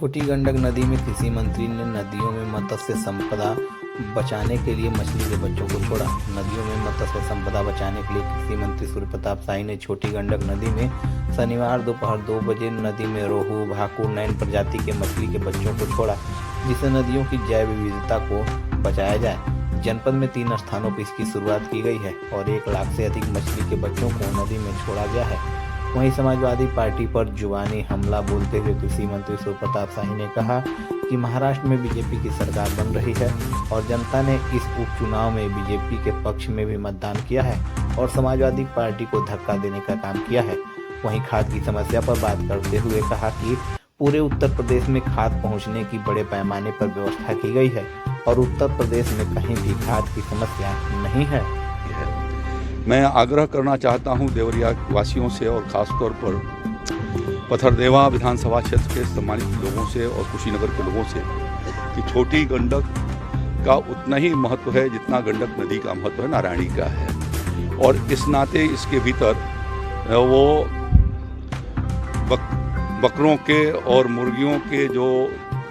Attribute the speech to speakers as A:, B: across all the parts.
A: छोटी गंडक नदी में कृषि मंत्री ने नदियों में मत्स्य संपदा बचाने के लिए मछली के बच्चों को छोड़ा। नदियों में मत्स्य संपदा बचाने के लिए कृषि मंत्री सूर्य प्रताप शाही ने छोटी गंडक नदी में शनिवार दोपहर 2 बजे नदी में रोहू, भाकुर, नैन प्रजाति के मछली के बच्चों को छोड़ा, जिससे नदियों की जैव विविधता को बचाया जाए। जनपद में 3 स्थानों पर इसकी शुरुआत की गई है और 1 लाख से अधिक मछली के बच्चों को नदी में छोड़ा गया है। वहीं समाजवादी पार्टी पर जुबानी हमला बोलते हुए कृषि मंत्री सूर्य प्रताप शाही ने कहा कि महाराष्ट्र में बीजेपी की सरकार बन रही है और जनता ने इस उपचुनाव में बीजेपी के पक्ष में भी मतदान किया है और समाजवादी पार्टी को धक्का देने का काम किया है। वहीं खाद की समस्या पर बात करते हुए कहा कि पूरे उत्तर प्रदेश में खाद पहुंचने की बड़े पैमाने पर व्यवस्था की गई है और उत्तर प्रदेश में कहीं भी खाद की समस्या नहीं है।
B: मैं आग्रह करना चाहता हूं देवरिया वासियों से और ख़ासतौर पर पथरदेवा विधानसभा क्षेत्र के सम्मानित लोगों से और कुशीनगर के लोगों से कि छोटी गंडक का उतना ही महत्व है जितना गंडक नदी का महत्व है नारायणी का है। और इस नाते इसके भीतर वो बकरों के और मुर्गियों के जो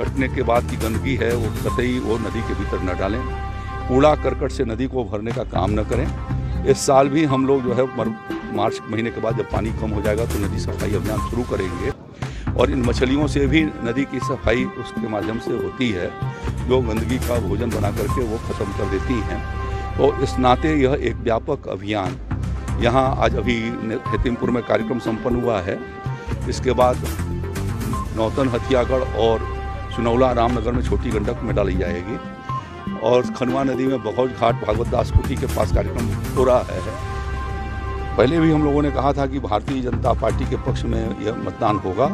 B: कटने के बाद की गंदगी है वो कतई वो नदी के भीतर न डालें। कूड़ा करकट से नदी को भरने का काम न करें। इस साल भी हम लोग जो है मार्च महीने के बाद जब पानी कम हो जाएगा तो नदी सफाई अभियान शुरू करेंगे और इन मछलियों से भी नदी की सफाई उसके माध्यम से होती है जो गंदगी का भोजन बना करके वो ख़त्म कर देती हैं। तो इस नाते यह एक व्यापक अभियान यहाँ आज अभी हेतिमपुर में कार्यक्रम संपन्न हुआ है। इसके बाद नौतन, हथियागढ़ और सुनौला रामनगर में छोटी गंडक में डाली जाएगी और खनवा नदी में बघौज घाट भागवत दास कुटी के पास कार्यक्रम हो रहा है। पहले भी हम लोगों ने कहा था कि भारतीय जनता पार्टी के पक्ष में यह मतदान होगा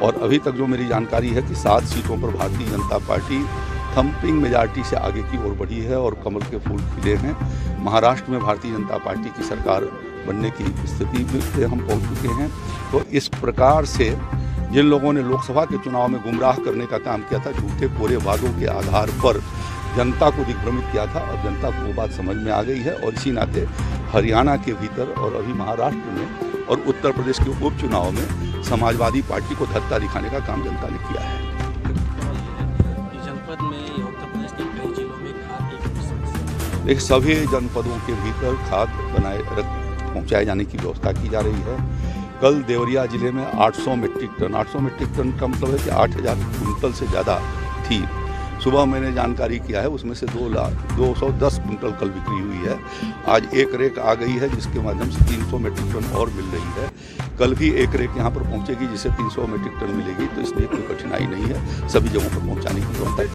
B: और अभी तक जो मेरी जानकारी है कि 7 सीटों पर Bharatiya Janata party thumping majority से आगे की ओर बढ़ी है और कमल के फूल खिले हैं। महाराष्ट्र में भारतीय जनता पार्टी की सरकार बनने की स्थिति में हम पहुँच चुके हैं। तो इस प्रकार से जिन लोगों ने लोकसभा के चुनाव में गुमराह करने का काम किया था, झूठे पूरे वादों के आधार पर जनता को दिग्भ्रमित किया था, अब जनता को वो बात समझ में आ गई है और इसी नाते हरियाणा के भीतर और अभी महाराष्ट्र में और उत्तर प्रदेश के उपचुनाव में समाजवादी पार्टी को धक्का दिखाने का काम जनता ने किया है।
C: जनपद में उत्तर प्रदेश के कई जिलों में खाद की समस्या,
B: एक सभी जनपदों के भीतर खाद पहुँचाए जाने की व्यवस्था की जा रही है। कल देवरिया जिले में 800 मीट्रिक टन का मतलब है कि 8000 कुंटल से ज़्यादा थी। सुबह मैंने जानकारी किया है उसमें से 210 कुंटल कल बिक्री हुई है। आज एक रेक आ गई है जिसके माध्यम से 300 मीट्रिक टन और मिल रही है। कल भी एक रेक यहाँ पर पहुँचेगी जिससे 300 मीट्रिक टन मिलेगी। तो इसलिए कोई कठिनाई नहीं है, सभी जगहों पर पहुँचाने की व्यवस्था है।